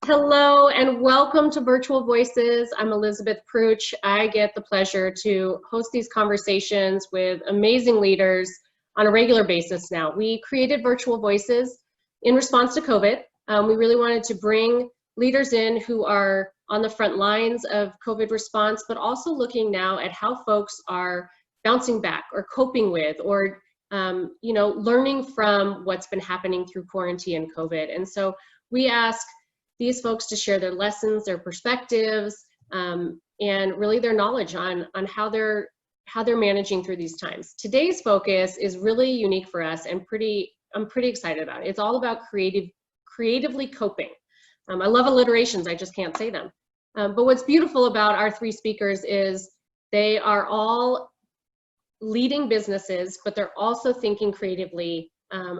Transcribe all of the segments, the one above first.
Hello and welcome to Virtual Voices. I'm Elizabeth Pruch. I get the pleasure to host these conversations with amazing leaders on a regular basis now. We created Virtual Voices in response to COVID. We really wanted to bring leaders in who are on the front lines of COVID response, but also looking now at how folks are bouncing back or coping with or learning from what's been happening through quarantine and COVID. And so we ask these folks to share their lessons, their perspectives, and really their knowledge on how they're managing through these times. Today's focus is really unique for us and I'm pretty excited about it. It's all about creatively coping. I love alliterations, I just can't say them. But what's beautiful about our three speakers is they are all leading businesses, but they're also thinking creatively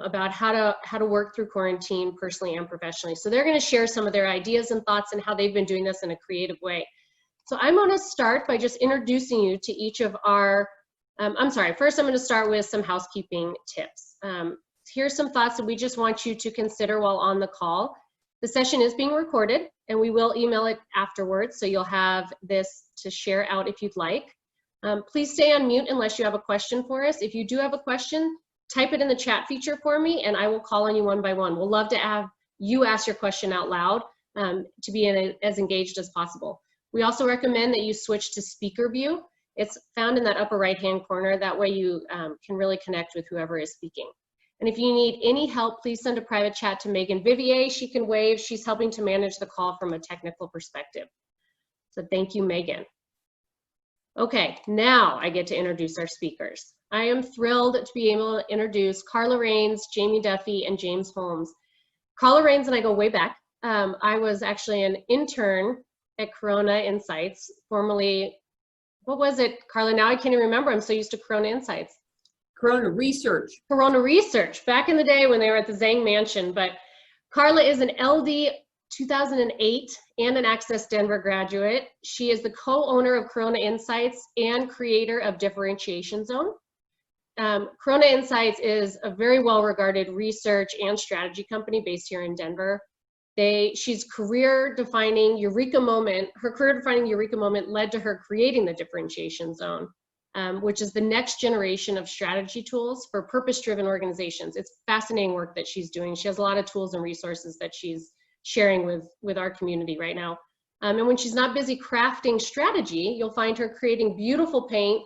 about how to work through quarantine personally and professionally. So they're going to share some of their ideas and thoughts and how they've been doing this in a creative way. So I'm going to start by just introducing you to each of our, first I'm going to start with some housekeeping tips. Here's some thoughts that we just want you to consider while on the call. The session is being recorded and we will email it afterwards, so you'll have this to share out if you'd like. Please stay on mute unless you have a question for us. If you do have a question, type it in the chat feature for me and I will call on you one by one. We'll love to have you ask your question out loud to be as engaged as possible. We also recommend that you switch to speaker view. It's found in that upper right-hand corner. That way you can really connect with whoever is speaking. And if you need any help, please send a private chat to Megan Vivier. She can wave. She's helping to manage the call from a technical perspective. So thank you, Megan. Okay, now I get to introduce our speakers. I am thrilled to be able to introduce Carla Rains, Jamie Duffy, and James Holmes. Carla Rains and I go way back. I was actually an intern at Corona Insights, formerly, what was it, Carla? Now I can't even remember. I'm so used to Corona Insights. Corona Research. Corona Research, back in the day when they were at the Zhang Mansion. But Carla is an LD 2008 and an Access Denver graduate. She is the co-owner of Corona Insights and creator of Differentiation Zone. Corona Insights is a very well-regarded research and strategy company based here in Denver. She's career-defining eureka moment. Her career-defining eureka moment led to her creating the Differentiation Zone, which is the next generation of strategy tools for purpose-driven organizations. It's fascinating work that she's doing. She has a lot of tools and resources that she's sharing with our community right now. And when she's not busy crafting strategy, you'll find her creating beautiful paint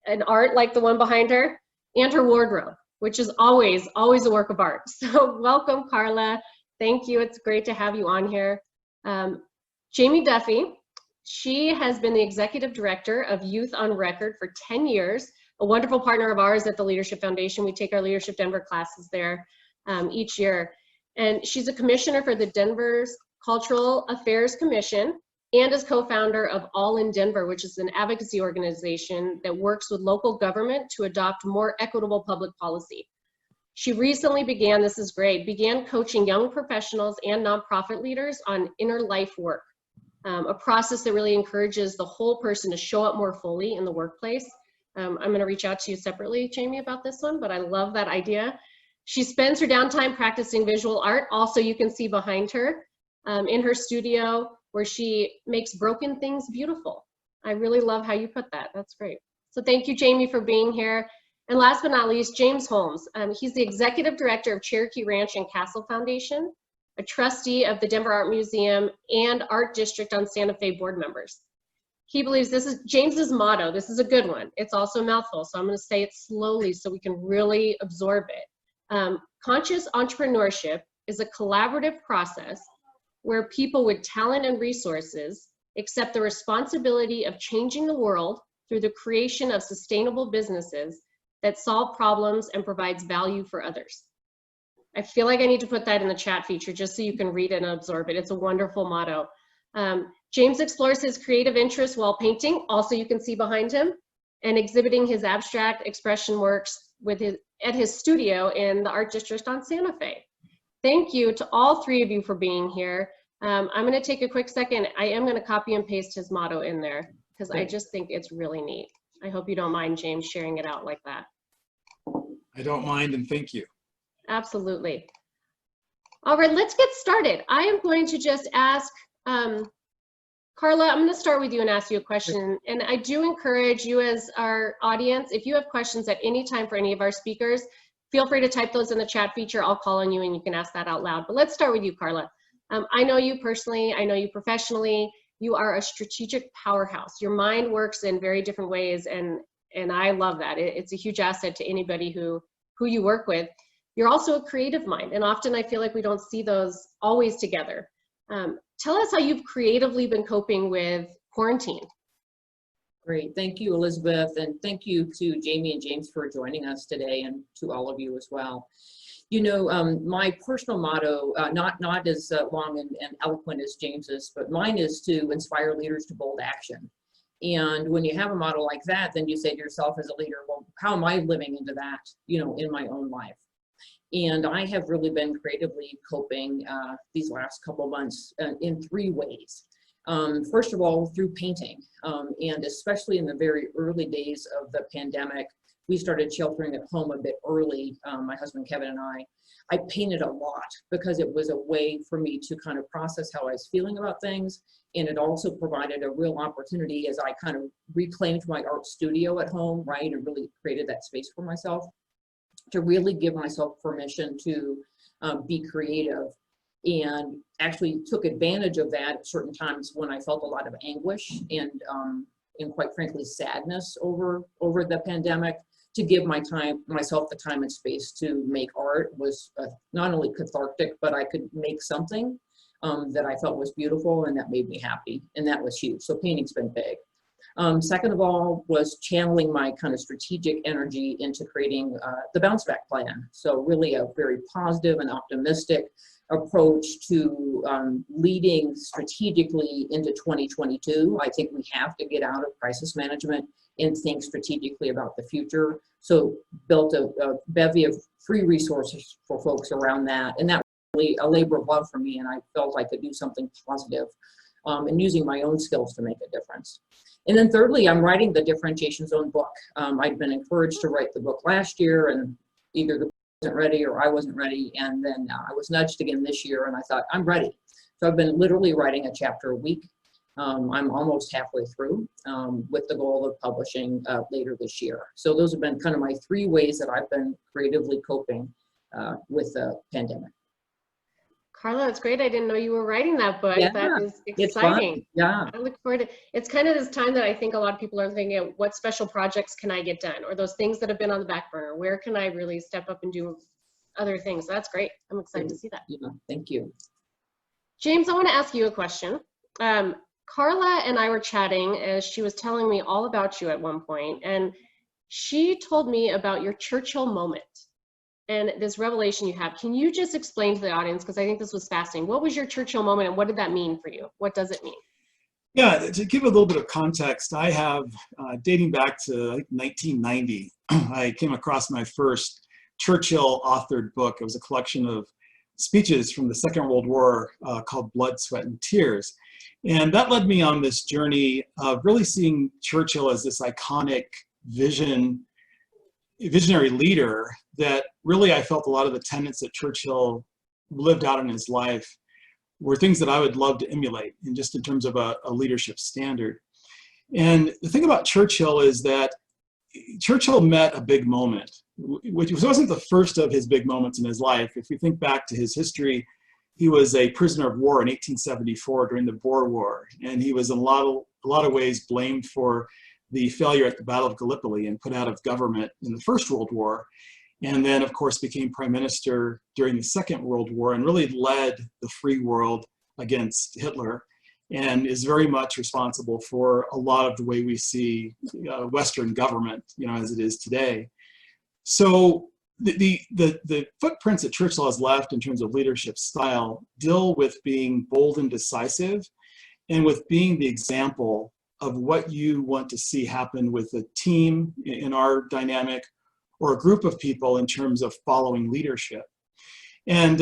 and art like the one behind her, and her wardrobe, which is always a work of art. So welcome, Carla. Thank you. It's great to have you on here. Jamie Duffy, she has been the executive director of Youth on Record for 10 years, a wonderful partner of ours at the Leadership Foundation. We take our Leadership Denver classes there each year. And she's a commissioner for the Denver's Cultural Affairs Commission and is co-founder of All in Denver, which is an advocacy organization that works with local government to adopt more equitable public policy. She recently began coaching young professionals and nonprofit leaders on inner life work, a process that really encourages the whole person to show up more fully in the workplace. I'm gonna reach out to you separately, Jamie, about this one, but I love that idea. She spends her downtime practicing visual art. Also, you can see behind her in her studio where she makes broken things beautiful. I really love how you put that. That's great. So thank you, Jamie, for being here. And last but not least, James Holmes. He's the executive director of Cherokee Ranch and Castle Foundation, a trustee of the Denver Art Museum and Art District on Santa Fe board members. He believes this is James's motto. This is a good one. It's also a mouthful, so I'm going to say it slowly so we can really absorb it. Conscious entrepreneurship is a collaborative process where people with talent and resources accept the responsibility of changing the world through the creation of sustainable businesses that solve problems and provides value for others. I feel like I need to put that in the chat feature just so you can read it and absorb it. It's a wonderful motto. James explores his creative interests while painting, also you can see behind him, and exhibiting his abstract expression works at his studio in the Art District on Santa Fe. Thank you to all three of you for being here. I'm going to take a quick second. I am going to copy and paste his motto in there because I just think it's really neat. I hope you don't mind, James, sharing it out like that. I don't mind, and thank you. Absolutely. All right, let's get started. I am going to just ask, Carla, I'm going to start with you and ask you a question. And I do encourage you as our audience, if you have questions at any time for any of our speakers, feel free to type those in the chat feature. I'll call on you and you can ask that out loud. But let's start with you, Carla. I know you personally, I know you professionally. You are a strategic powerhouse. Your mind works in very different ways, and I love that. It's a huge asset to anybody who you work with. You're also a creative mind, and often I feel like we don't see those always together. Tell us how you've creatively been coping with quarantine. Great. Thank you, Elizabeth. And thank you to Jamie and James for joining us today, and to all of you as well. You know, my personal motto, not as long and eloquent as James's, but mine is to inspire leaders to bold action. And when you have a motto like that, then you say to yourself as a leader, well, how am I living into that, you know, in my own life? And I have really been creatively coping these last couple months in 3 ways. First of all, through painting, and especially in the very early days of the pandemic, we started sheltering at home a bit early, my husband Kevin and I painted a lot because it was a way for me to kind of process how I was feeling about things. And it also provided a real opportunity as I kind of reclaimed my art studio at home, right, and really created that space for myself, to really give myself permission to be creative, and actually took advantage of that at certain times when I felt a lot of anguish and quite frankly sadness over the pandemic. To give myself the time and space to make art was not only cathartic, but I could make something that I felt was beautiful and that made me happy, and that was huge. So painting's been big. Second of all was channeling my kind of strategic energy into creating the Bounce Back Plan. So really a very positive and optimistic approach to leading strategically into 2022. I think we have to get out of crisis management and think strategically about the future. So built a bevy of free resources for folks around that. And that was really a labor of love for me, and I felt I could do something positive and using my own skills to make a difference. And then thirdly, I'm writing the Differentiation Zone book. I'd been encouraged to write the book last year, and either the book wasn't ready or I wasn't ready. And then I was nudged again this year, and I thought, I'm ready. So I've been literally writing a chapter a week. I'm almost halfway through with the goal of publishing later this year. So those have been kind of my 3 ways that I've been creatively coping with the pandemic. Carla, it's great. I didn't know you were writing that book. Yeah, that is exciting. It's fun. Yeah. I look forward to it. It's kind of this time that I think a lot of people are thinking, what special projects can I get done? Or those things that have been on the back burner. Where can I really step up and do other things? That's great. I'm excited to see that. Yeah, thank you. James, I want to ask you a question. Carla and I were chatting as she was telling me all about you at one point, and she told me about your Churchill moment and this revelation you have. Can you just explain to the audience, because I think this was fascinating, what was your Churchill moment and what did that mean for you? What does it mean? Yeah, to give a little bit of context, I have, dating back to like 1990, I came across my first Churchill authored book. It was a collection of speeches from the Second World War called Blood, Sweat, and Tears. And that led me on this journey of really seeing Churchill as this iconic visionary leader that really I felt a lot of the tenets that Churchill lived out in his life were things that I would love to emulate, and just in terms of a leadership standard. And the thing about Churchill is that Churchill met a big moment, which wasn't the first of his big moments in his life. If you think back to his history, he was a prisoner of war in 1874 during the Boer War, and he was in a lot of ways blamed for the failure at the Battle of Gallipoli and put out of government in the First World War. And then, of course, became prime minister during the Second World War and really led the free world against Hitler, and is very much responsible for a lot of the way we see Western government, as it is today. So the footprints that Churchill has left in terms of leadership style deal with being bold and decisive, and with being the example of what you want to see happen with a team in our dynamic, or a group of people in terms of following leadership. And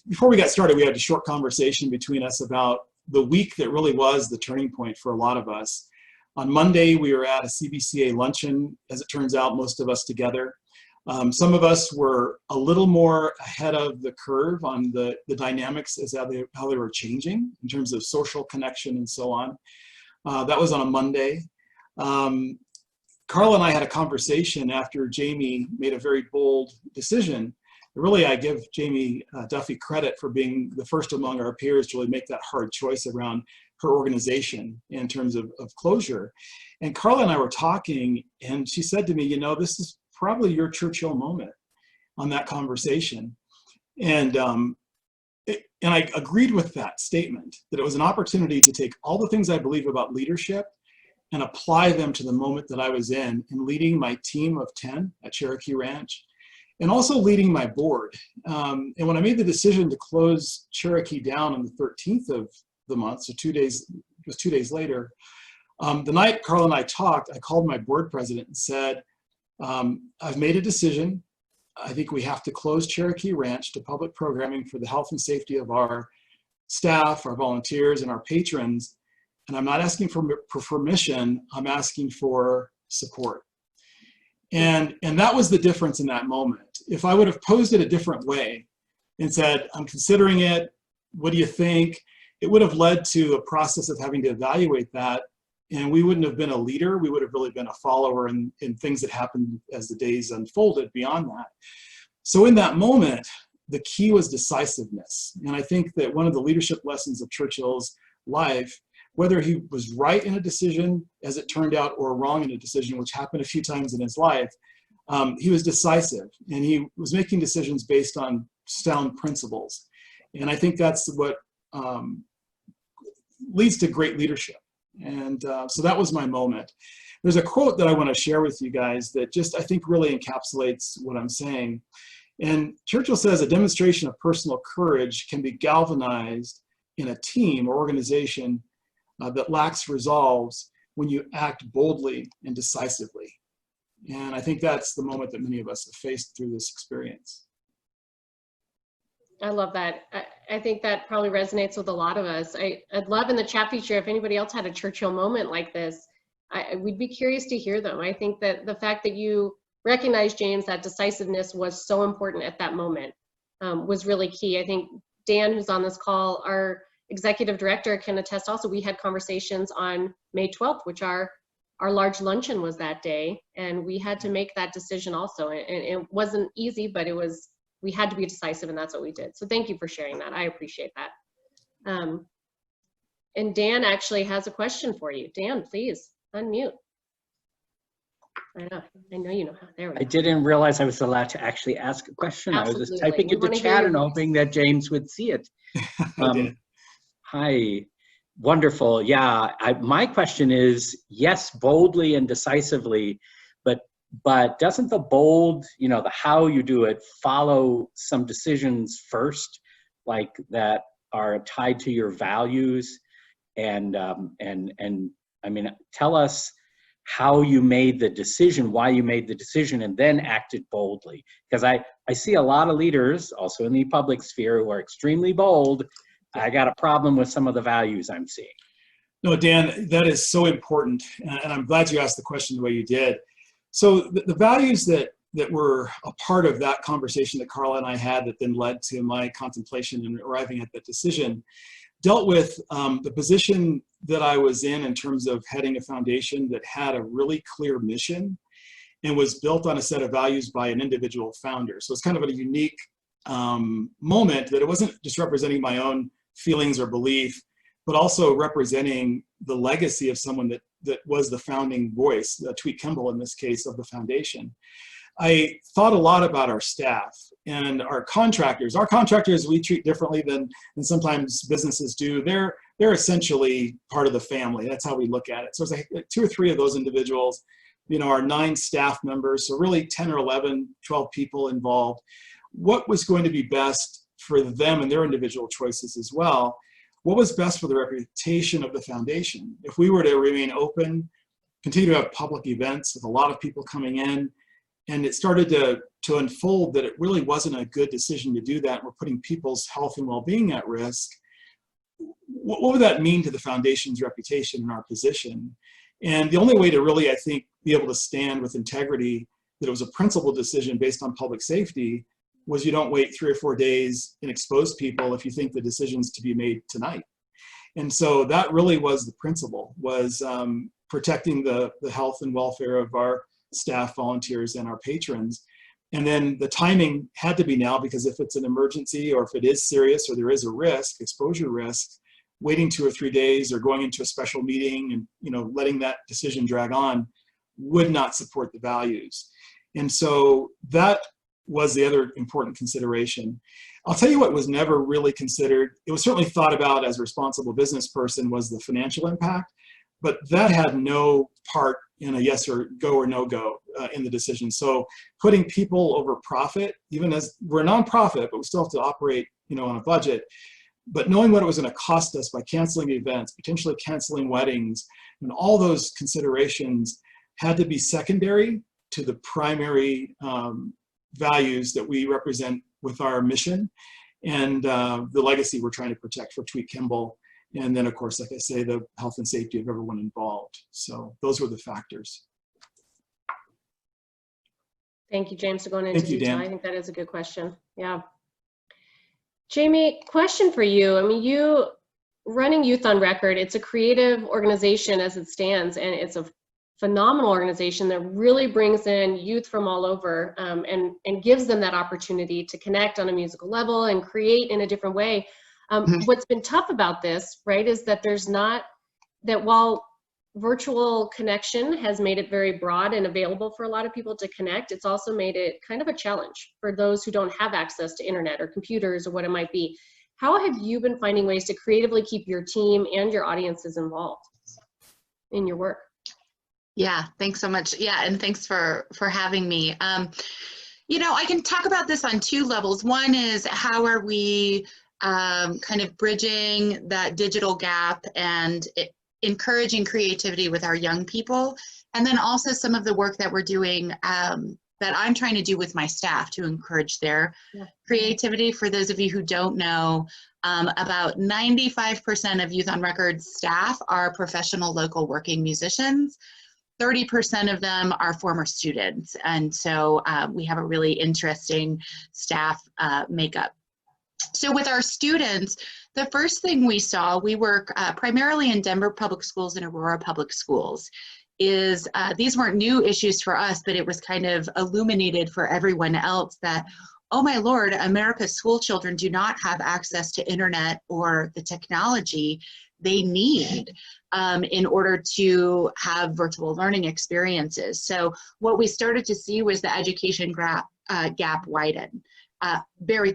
before we got started, we had a short conversation between us about the week that really was the turning point for a lot of us. On Monday, we were at a CBCA luncheon, as it turns out, most of us together. Some of us were a little more ahead of the curve on the dynamics as how they were changing in terms of social connection and so on. That was on a Monday. Carla and I had a conversation after Jamie made a very bold decision. Really, I give Jamie Duffy credit for being the first among our peers to really make that hard choice around her organization in terms of closure. And Carla and I were talking, and she said to me, you know, this is probably your Churchill moment on that conversation. And I agreed with that statement, that it was an opportunity to take all the things I believe about leadership and apply them to the moment that I was in leading my team of 10 at Cherokee Ranch, and also leading my board. And when I made the decision to close Cherokee down on the 13th of the month, so 2 days, it was 2 days later, the night Carla and I talked, I called my board president and said, I've made a decision. I think we have to close Cherokee Ranch to public programming for the health and safety of our staff, our volunteers, and our patrons. And I'm not asking for permission, I'm asking for support. And that was the difference in that moment. If I would have posed it a different way and said, I'm considering it, what do you think? It would have led to a process of having to evaluate that. And we wouldn't have been a leader, we would have really been a follower in things that happened as the days unfolded beyond that. So in that moment, the key was decisiveness. And I think that one of the leadership lessons of Churchill's life, whether he was right in a decision, as it turned out, or wrong in a decision, which happened a few times in his life, he was decisive. And he was making decisions based on sound principles. And I think that's what leads to great leadership. And so that was my moment. There's a quote that I want to share with you guys that just, I think, really encapsulates what I'm saying. And Churchill says, a demonstration of personal courage can be galvanized in a team or organization that lacks resolves when you act boldly and decisively. And I think that's the moment that many of us have faced through this experience. I love that. I think that probably resonates with a lot of us. I'd love in the chat feature, if anybody else had a Churchill moment like this, we'd be curious to hear them. I think that the fact that you recognized, James, that decisiveness was so important at that moment was really key. I think Dan, who's on this call, our executive director, can attest also. We had conversations on May 12th, which our large luncheon was that day, and we had to make that decision also. And it wasn't easy, but we had to be decisive, and that's what we did. So thank you for sharing that. I appreciate that. And Dan actually has a question for you. Dan, please unmute. I know you know how. There we go. I didn't realize I was allowed to actually ask a question. Absolutely. I was just typing We into wanna hear chat your and voice. hoping that James would see it. I did. Hi, wonderful. Yeah, my question is, yes, boldly and decisively, but doesn't the bold, the how you do it, follow some decisions first, like that are tied to your values? And I mean, tell us how you made the decision, why you made the decision, and then acted boldly. Because I see a lot of leaders, also in the public sphere, who are extremely bold. I got a problem with some of the values I'm seeing. No, Dan, that is so important. And I'm glad you asked the question the way you did. So the values that were a part of that conversation that Carla and I had that then led to my contemplation and arriving at that decision dealt with the position that I was in terms of heading a foundation that had a really clear mission and was built on a set of values by an individual founder. So it's kind of a unique moment that it wasn't just representing my own feelings or belief, but also representing the legacy of someone that was the founding voice, Tweet Kimball in this case, of the foundation. I thought a lot about our staff and our contractors. Our contractors we treat differently than sometimes businesses do. They're essentially part of the family. That's how we look at it. So it's like 2 or 3 of those individuals, our 9 staff members, so really 10 or 11, 12 people involved. What was going to be best for them and their individual choices as well? What was best for the reputation of the foundation? If we were to remain open, continue to have public events with a lot of people coming in, and it started to unfold that it really wasn't a good decision to do that, and we're putting people's health and well-being at risk, what would that mean to the foundation's reputation and our position? And the only way to really, I think, be able to stand with integrity that it was a principled decision based on public safety was you don't wait 3 or 4 days and expose people if you think the decision's to be made tonight. And so that really was the principle, was protecting the health and welfare of our staff, volunteers, and our patrons. And then the timing had to be now, because if it's an emergency or if it is serious or there is a risk, exposure risk, waiting 2 or 3 days or going into a special meeting and, you know, letting that decision drag on would not support the values. And so that was the other important consideration. I'll tell you what was never really considered. It was certainly thought about as a responsible business person, was the financial impact, but that had no part in a yes or go or no go in the decision. So putting people over profit, even as we're a nonprofit, but we still have to operate, you know, on a budget. But knowing what it was going to cost us by canceling events, potentially canceling weddings, and all those considerations had to be secondary to the primary values that we represent with our mission and the legacy we're trying to protect for Tweet Kimball. And then, of course, like I say, the health and safety of everyone involved. So those were the factors. Thank you, James, for going into Thank you, detail. Dan. I think that is a good question. Yeah. Jamie, question for you. I mean, you running Youth on Record, it's a creative organization as it stands, and it's a phenomenal organization that really brings in youth from all over and gives them that opportunity to connect on a musical level and create in a different way. What's been tough about this, right, is that there's not, that while virtual connection has made it very broad and available for a lot of people to connect, it's also made it kind of a challenge for those who don't have access to internet or computers or what it might be. How have you been finding ways to creatively keep your team and your audiences involved in your work? Yeah, thanks so much. Yeah, and thanks for having me. You know, I can talk about this on 2 levels. One is, how are we kind of bridging that digital gap and encouraging creativity with our young people, and then also some of the work that we're doing that I'm trying to do with my staff to encourage their creativity. For those of you who don't know, about 95% of Youth on Record staff are professional local working musicians. 30% of them are former students, and so we have a really interesting staff makeup. So with our students, the first thing we saw, we work primarily in Denver Public Schools and Aurora Public Schools, is these weren't new issues for us, but it was kind of illuminated for everyone else that, oh my Lord, America's school children do not have access to internet or the technology they need in order to have virtual learning experiences. So what we started to see was the education gap widen very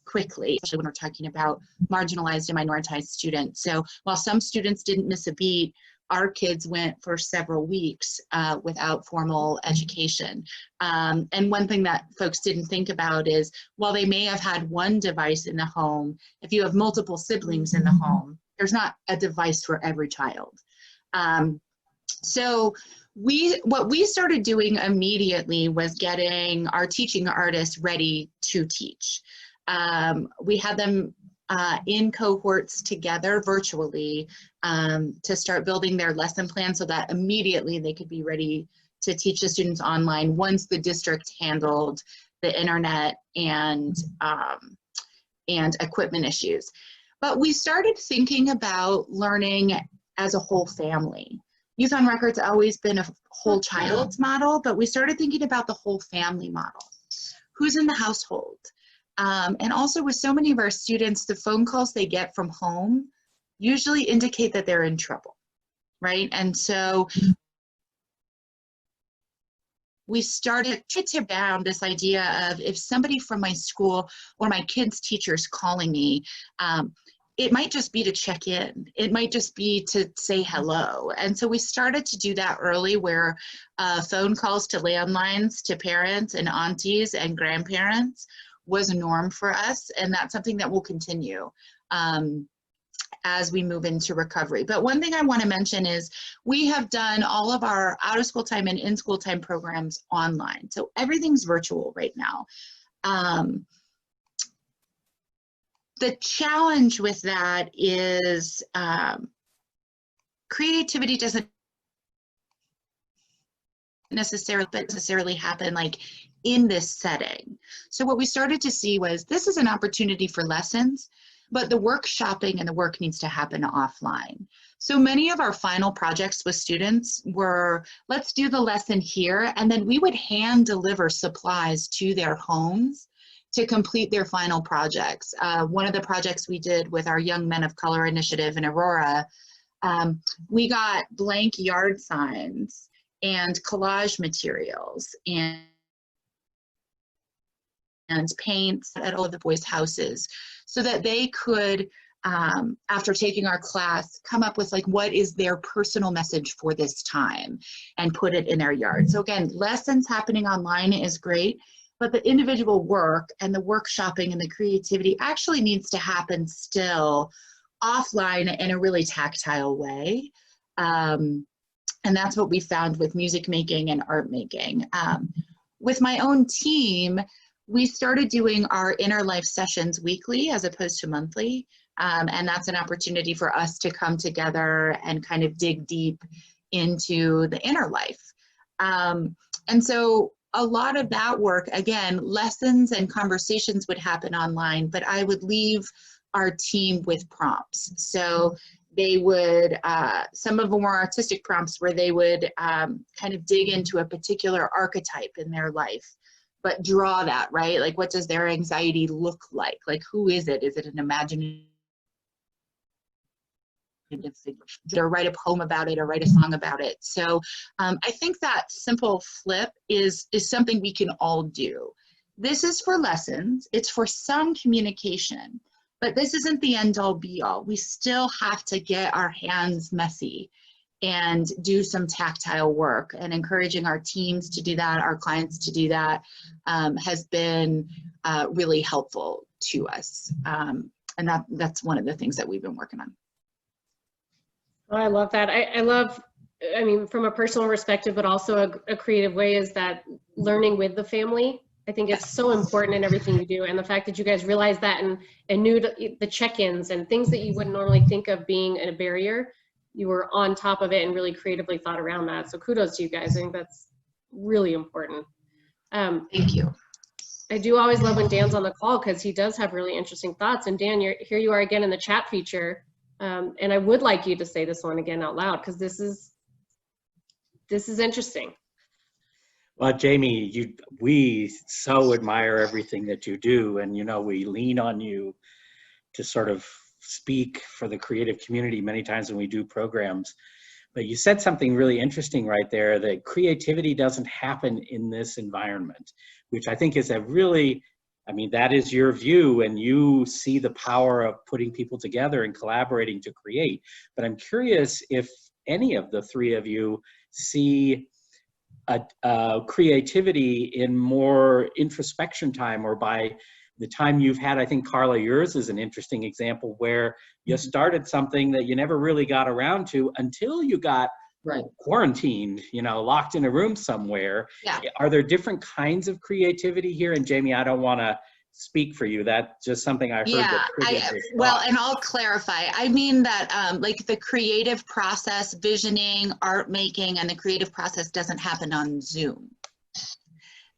quickly, especially when we're talking about marginalized and minoritized students. So while some students didn't miss a beat, our kids went for several weeks without formal education. And one thing that folks didn't think about is, while they may have had one device in the home, if you have multiple siblings in the home, there's not a device for every child. So what we started doing immediately was getting our teaching artists ready to teach. We had them in cohorts together virtually to start building their lesson plan so that immediately they could be ready to teach the students online once the district handled the internet and equipment issues. But we started thinking about learning as a whole family. Youth on Record's always been a whole child's model, but we started thinking about the whole family model. Who's in the household? And also, with so many of our students, the phone calls they get from home usually indicate that they're in trouble, right? And so we started to tear down this idea of, if somebody from my school or my kids' teacher's calling me, it might just be to check in. It might just be to say hello. And so we started to do that early, where phone calls to landlines to parents and aunties and grandparents was a norm for us, and that's something that will continue as we move into recovery. But one thing I want to mention is we have done all of our out-of-school time and in-school time programs online. So everything's virtual right now. The challenge with that is creativity doesn't necessarily happen like in this setting. So what we started to see was this is an opportunity for lessons, but the workshopping and the work needs to happen offline. So many of our final projects with students were, let's do the lesson here, and then we would hand deliver supplies to their homes to complete their final projects. One of the projects we did with our Young Men of Color initiative in Aurora, we got blank yard signs and collage materials and paints at all of the boys' houses so that they could, after taking our class, come up with like what is their personal message for this time and put it in their yard. So again, lessons happening online is great, but the individual work and the workshopping and the creativity actually needs to happen still offline in a really tactile way. And that's what we found with music making and art making. With my own team, we started doing our inner life sessions weekly as opposed to monthly. And that's an opportunity for us to come together and kind of dig deep into the inner life. And so a lot of that work, again, lessons and conversations would happen online, but I would leave our team with prompts. So they would, some of them were artistic prompts where they would kind of dig into a particular archetype in their life, but draw that, right? Like, what does their anxiety look like? Like, who is it? Is it an imaginative figure? Or write a poem about it or write a song about it. So I think that simple flip is something we can all do. This is for lessons. It's for some communication. But this isn't the end all be all. We still have to get our hands messy and do some tactile work, and encouraging our teams to do that, our clients to do that, has been really helpful to us. And that's one of the things that we've been working on. Oh, I love that. I love, I mean, from a personal perspective, but also a creative way, is that learning with the family. I think it's so important in everything you do. And the fact that you guys realized that and knew the check-ins and things that you wouldn't normally think of being a barrier, you were on top of it and really creatively thought around that. So kudos to you guys. I think that's really important. Thank you. I do always love when Dan's on the call because he does have really interesting thoughts. And Dan, here you are again in the chat feature. And I would like you to say this one again out loud because this is interesting. Well, Jamie, we so admire everything that you do, and we lean on you to sort of speak for the creative community many times when we do programs. But you said something really interesting right there, that creativity doesn't happen in this environment, which I think is that is your view, and you see the power of putting people together and collaborating to create. But I'm curious if any of the three of you see creativity in more introspection time, or by the time you've had. I think, Carla, yours is an interesting example where you started something that you never really got around to until you got quarantined, locked in a room somewhere. Yeah. Are there different kinds of creativity here? And Jamie, I don't want to speak for you. That's just something I heard. Yeah, and I'll clarify. I mean that like the creative process, visioning, art making, and the creative process doesn't happen on Zoom.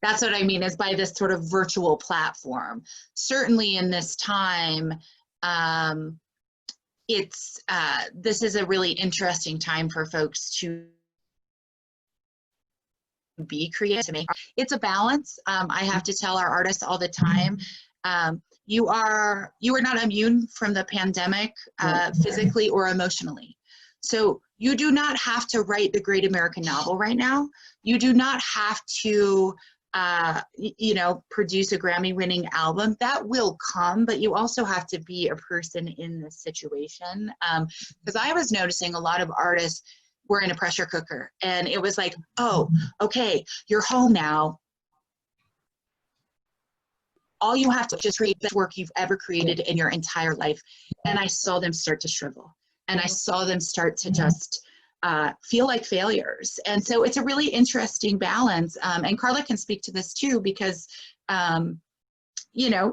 That's what I mean, is by this sort of virtual platform. Certainly in this time, this is a really interesting time for folks to be creative. It's a balance. I have to tell our artists all the time, you are not immune from the pandemic physically or emotionally. So you do not have to write the great American novel right now. You do not have to produce a Grammy-winning album. That will come, but you also have to be a person in this situation. Because I was noticing a lot of artists were in a pressure cooker, and it was like, oh, okay, you're home now. All you have to just create the work you've ever created in your entire life. And I saw them start to shrivel, and I saw them start to just feel like failures. And so it's a really interesting balance. And Carla can speak to this too, because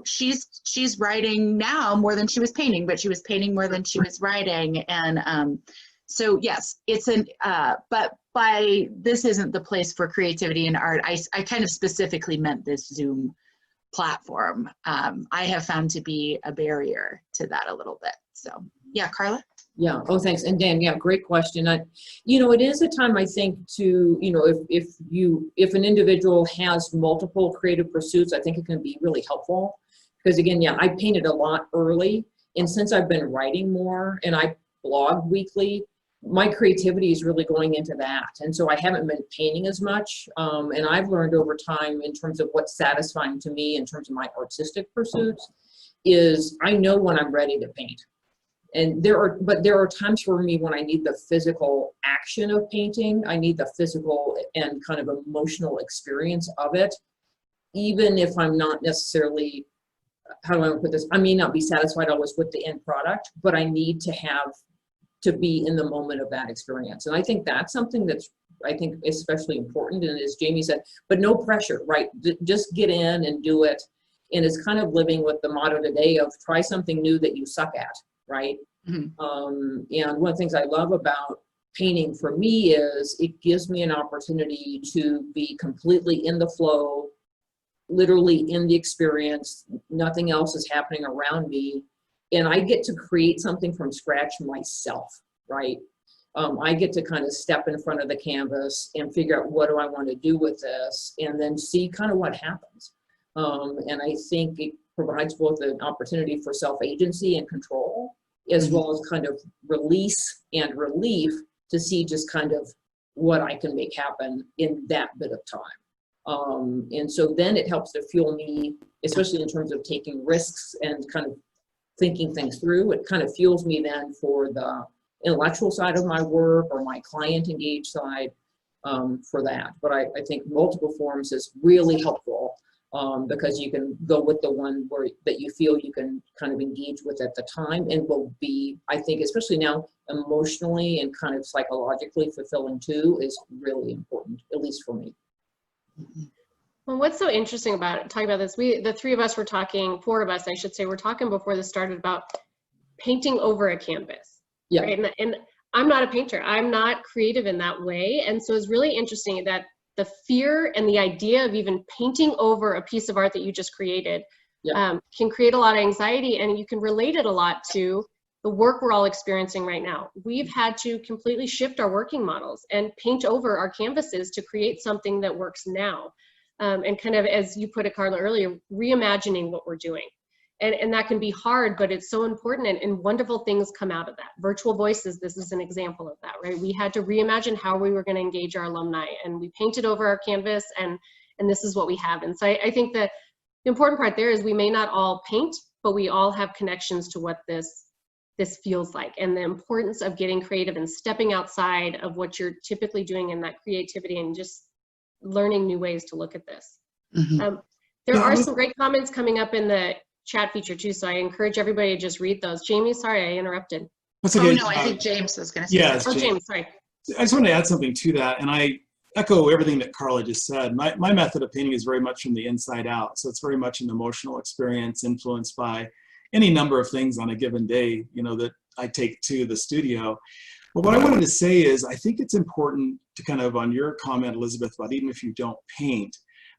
she's writing now more than she was painting, but she was painting more than she was writing. And so yes, it's but by this isn't the place for creativity and art, I kind of specifically meant this Zoom platform. I have found to be a barrier to that a little bit. So yeah, Carla? Yeah. Oh, thanks. And Dan, yeah, great question. It is a time, I think, to, if an individual has multiple creative pursuits, I think it can be really helpful. Because again, yeah, I painted a lot early. And since I've been writing more and I blog weekly, my creativity is really going into that. And so I haven't been painting as much. And I've learned over time in terms of what's satisfying to me in terms of my artistic pursuits is I know when I'm ready to paint. And there are times for me when I need the physical action of painting. I need the physical and kind of emotional experience of it. Even if I'm not necessarily, how do I put this? I may not be satisfied always with the end product, but I need to be in the moment of that experience. And I think that's something that's, I think, especially important. And as Jamie said, but no pressure, right? Just get in and do it. And it's kind of living with the motto today of try something new that you suck at, right? And one of the things I love about painting for me is it gives me an opportunity to be completely in the flow, literally in the experience. Nothing else is happening around me. And I get to create something from scratch myself, right? I get to kind of step in front of the canvas and figure out what do I want to do with this and then see kind of what happens. And I think it provides both an opportunity for self-agency and control, as well as kind of release and relief to see just kind of what I can make happen in that bit of time. And so then it helps to fuel me, especially in terms of taking risks and kind of thinking things through. It kind of fuels me then for the intellectual side of my work or my client engaged side for that. But I think multiple forms is really helpful because you can go with the one that you feel you can kind of engage with at the time and will be, I think, especially now, emotionally and kind of psychologically fulfilling too is really important, at least for me. Well, what's so interesting about talking about this, the three of us were talking, four of us, I should say, we're talking before this started about painting over a canvas. Yeah. Right? And I'm not a painter. I'm not creative in that way. And so it's really interesting that the fear and the idea of even painting over a piece of art that you just created can create a lot of anxiety, and you can relate it a lot to the work we're all experiencing right now. We've had to completely shift our working models and paint over our canvases to create something that works now. And kind of, as you put it, Carla, earlier, reimagining what we're doing. And that can be hard, but it's so important, and wonderful things come out of that. Virtual Voices, this is an example of that, right? We had to reimagine how we were going to engage our alumni, and we painted over our canvas, and this is what we have. And so I think that the important part there is we may not all paint, but we all have connections to what this feels like, and the importance of getting creative and stepping outside of what you're typically doing in that creativity and just learning new ways to look at this. There are some great comments coming up in the chat feature too, so I encourage everybody to just read those. Jamie, sorry I interrupted. That's okay. Oh no, I think James was going to say that. Oh, James, sorry. I just want to add something to that, and I echo everything that Carla just said. My method of painting is very much from the inside out, so it's very much an emotional experience influenced by any number of things on a given day, that I take to the studio. But what I wanted to say is I think it's important to kind of, on your comment, Elizabeth, about even if you don't paint,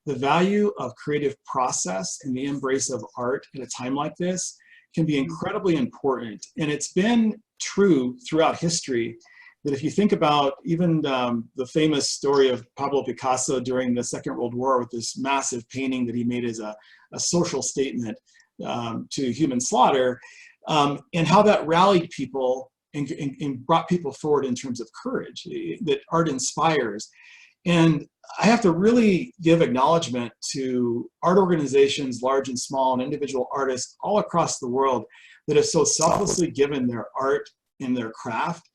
the value of creative process and the embrace of art at a time like this can be incredibly important. And it's been true throughout history that if you think about even the famous story of Pablo Picasso during the Second World War with this massive painting that he made as a social statement to human slaughter, and how that rallied people and brought people forward in terms of courage that art inspires. And I have to really give acknowledgement to art organizations, large and small, and individual artists all across the world that have so selflessly given their art and their craft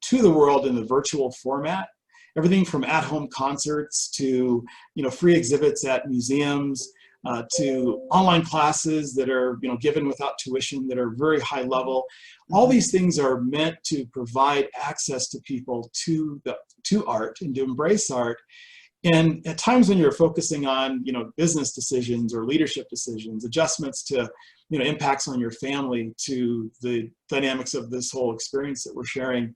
to the world in the virtual format. Everything from at-home concerts to free exhibits at museums, to online classes that are given without tuition, that are very high level. All these things are meant to provide access to people to art and to embrace art. And at times when you're focusing on business decisions or leadership decisions, adjustments to impacts on your family, to the dynamics of this whole experience that we're sharing,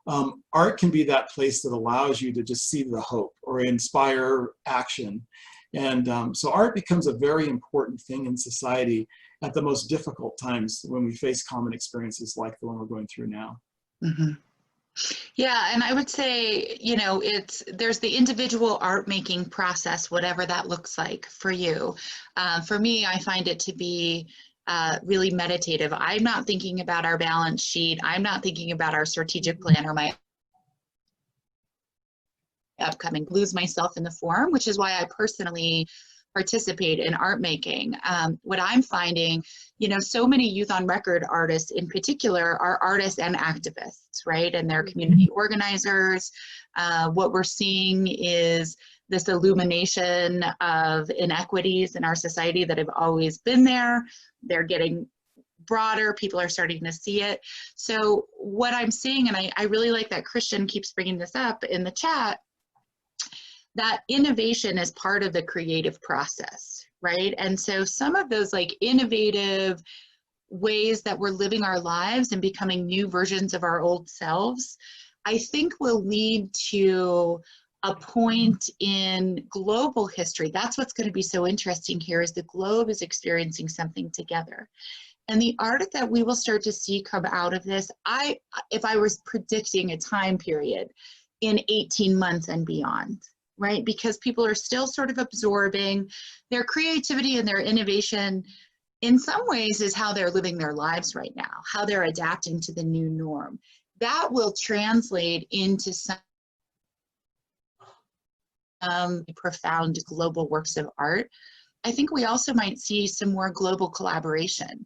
art can be that place that allows you to just see the hope or inspire action. And so art becomes a very important thing in society at the most difficult times when we face common experiences like the one we're going through now. Mm-hmm. Yeah, and I would say, you know, there's the individual art making process, whatever that looks like for you. For me, I find it to be really meditative. I'm not thinking about our balance sheet. I'm not thinking about our strategic plan or my upcoming, lose myself in the form, which is why I personally participate in art making. What I'm finding, you know, so many Youth on Record artists in particular are artists and activists, right? And they're community organizers. What we're seeing is this illumination of inequities in our society that have always been there. They're getting broader, people are starting to see it. So what I'm seeing, and I really like that Christian keeps bringing this up in the chat, that innovation is part of the creative process, right? And so some of those like innovative ways that we're living our lives and becoming new versions of our old selves, I think will lead to a point in global history. That's what's going to be so interesting here, is the globe is experiencing something together. And the art that we will start to see come out of this, if I was predicting a time period, in 18 months and beyond, right? Because people are still sort of absorbing their creativity and their innovation. In some ways is how they're living their lives right now, how they're adapting to the new norm. That will translate into some profound global works of art. I think we also might see some more global collaboration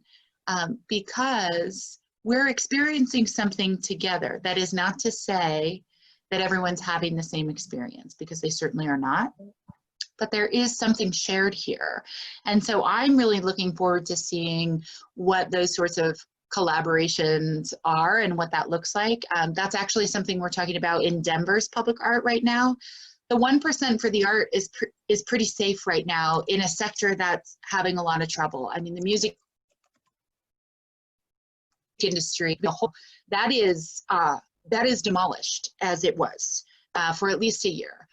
because we're experiencing something together. That is not to say that everyone's having the same experience, because they certainly are not, but there is something shared here. And so I'm really looking forward to seeing what those sorts of collaborations are and what that looks like. That's actually something we're talking about in Denver's public art right now. The 1% for the art is pretty safe right now in a sector that's having a lot of trouble. I mean, the music industry, that is demolished as it was for at least a year,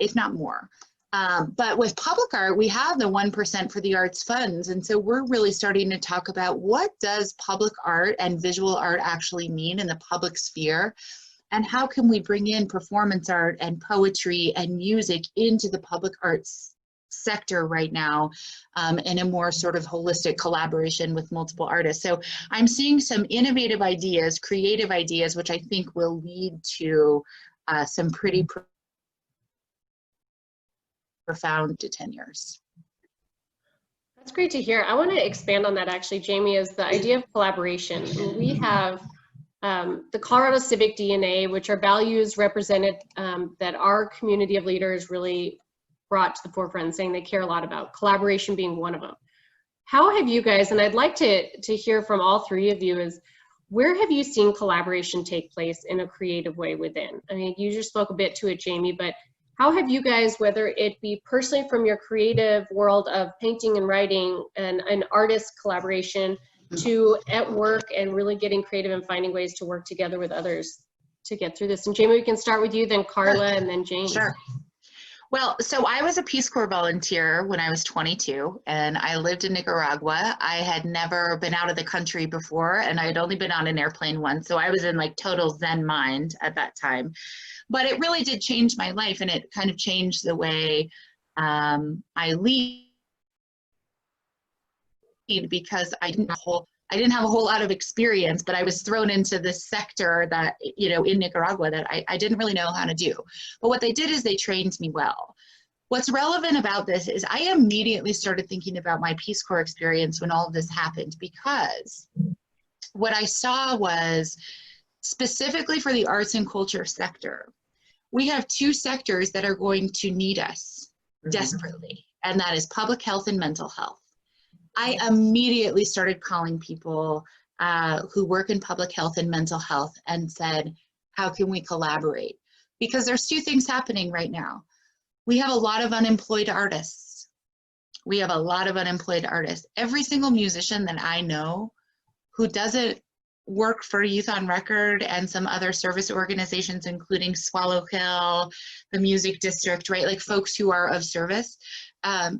if not more. But with public art, we have the 1% for the arts funds. And so we're really starting to talk about what does public art and visual art actually mean in the public sphere? And how can we bring in performance art and poetry and music into the public arts sector right now in a more sort of holistic collaboration with multiple artists. So I'm seeing some innovative ideas, creative ideas, which I think will lead to some pretty profound tenures. That's great to hear. I want to expand on that actually, Jamie, is the idea of collaboration. We have the Colorado Civic DNA, which are values represented that our community of leaders really brought to the forefront, saying they care a lot about, collaboration being one of them. How have you guys, and I'd like to hear from all three of you, is where have you seen collaboration take place in a creative way within? I mean, you just spoke a bit to it, Jamie, but how have you guys, whether it be personally from your creative world of painting and writing and an artist collaboration, to at work and really getting creative and finding ways to work together with others to get through this? And Jamie, we can start with you, then Carla, and then James. Sure. Well, so I was a Peace Corps volunteer when I was 22, and I lived in Nicaragua. I had never been out of the country before, and I had only been on an airplane once, so I was in like total Zen mind at that time. But it really did change my life, and it kind of changed the way I lead, because I didn't have a whole lot of experience, but I was thrown into this sector that, you know, in Nicaragua that I didn't really know how to do. But what they did is they trained me well. What's relevant about this is I immediately started thinking about my Peace Corps experience when all of this happened, because what I saw was, specifically for the arts and culture sector, we have two sectors that are going to need us desperately, and that is public health and mental health. I immediately started calling people who work in public health and mental health and said, how can we collaborate? Because there's two things happening right now. We have a lot of unemployed artists. We have a lot of unemployed artists. Every single musician that I know who doesn't work for Youth on Record and some other service organizations, including Swallow Hill, the Music District, right? Like folks who are of service,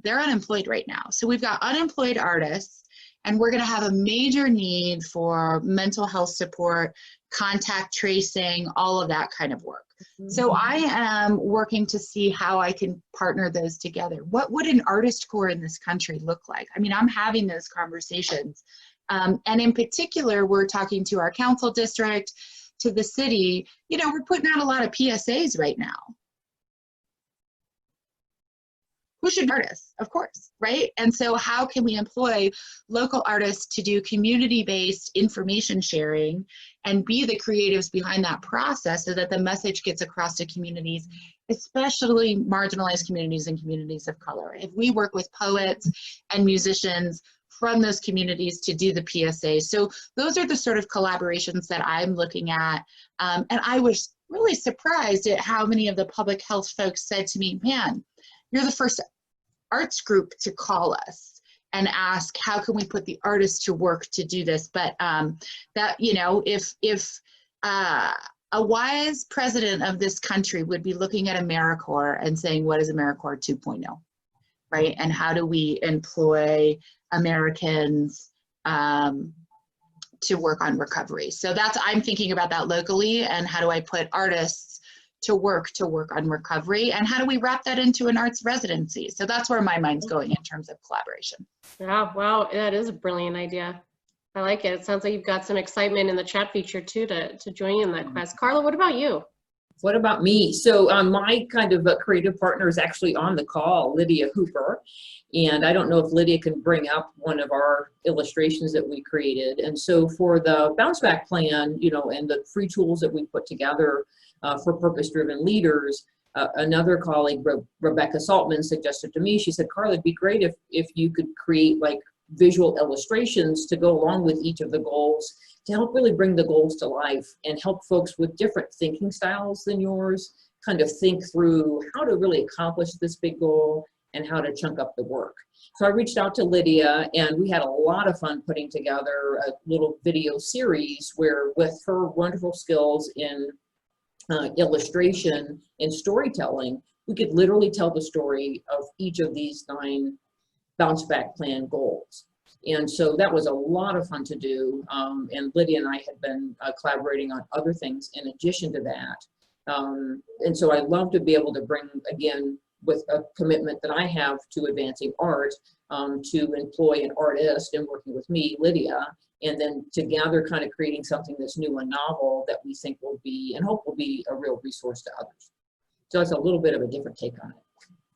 they're unemployed right now. So we've got unemployed artists, and we're going to have a major need for mental health support, contact tracing, all of that kind of work. So I am working to see how I can partner those together. What would an artist corps in this country look like? I mean, I'm having those conversations. And in particular, we're talking to our council district, to the city. You know, we're putting out a lot of PSAs right now. Who should artists? Of course, right? And so how can we employ local artists to do community-based information sharing and be the creatives behind that process so that the message gets across to communities, especially marginalized communities and communities of color? If we work with poets and musicians from those communities to do the PSA. So those are the sort of collaborations that I'm looking at. And I was really surprised at how many of the public health folks said to me, man, you're the first arts group to call us and ask, how can we put the artists to work to do this? But that, you know, if a wise president of this country would be looking at AmeriCorps and saying, what is AmeriCorps 2.0, right? And how do we employ Americans to work on recovery? So that's, I'm thinking about that locally, and how do I put artists to work on recovery, and how do we wrap that into an arts residency? So that's where my mind's going in terms of collaboration. Yeah, wow, that is a brilliant idea. I like it. It sounds like you've got some excitement in the chat feature too to join in that quest. Carla, what about you? What about me? So my kind of creative partner is actually on the call, Lydia Hooper. And I don't know if Lydia can bring up one of our illustrations that we created. And so for the bounce back plan, you know, and the free tools that we put together for purpose-driven leaders, another colleague, Rebecca Saltman, suggested to me, she said, Carla, it'd be great if you could create like visual illustrations to go along with each of the goals to help really bring the goals to life and help folks with different thinking styles than yours kind of think through how to really accomplish this big goal and how to chunk up the work. So I reached out to Lydia, and we had a lot of fun putting together a little video series where, with her wonderful skills in illustration and storytelling, we could literally tell the story of each of these 9 bounce back plan goals. And so that was a lot of fun to do. And Lydia and I had been collaborating on other things in addition to that. And so I love to be able to bring, again, with a commitment that I have to advancing art, to employ an artist and working with me, Lydia, and then together kind of creating something that's new and novel that we think will be, and hope will be, a real resource to others. So it's a little bit of a different take on it.